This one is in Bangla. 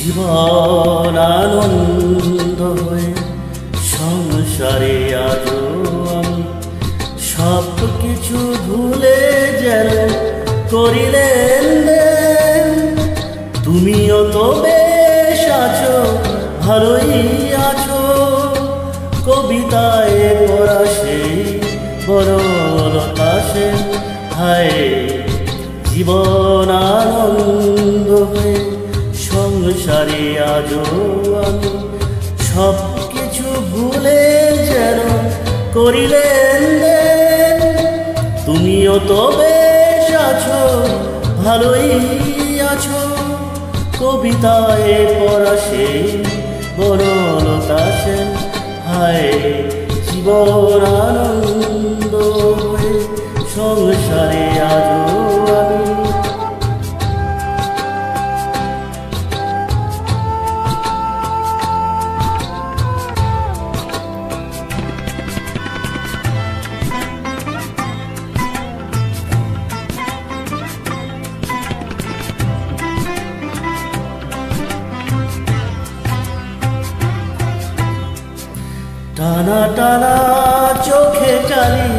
জীবন আনন্দ হয়ে সংসারে আজও আমি সব কিছু ভুলে যেন করিলেন দেন। তুমিও তো বেশ আছো, ভালোই আছো, কবিতায় পড়া সেই বড়লতা সেন। হায় জীবন আনন্দ হয়ে সংসারে আজও আমি সব কিছু ভুলে যেন করিলেন দেন। তুমিও তো বেশ আছো, ভালোই আছো, কবিতায় পড়া সেই বড়লতা সেন। হায় জীবন আনন্দ হয়ে সংসারে আজও আমি। টানা টানা চোখে কালি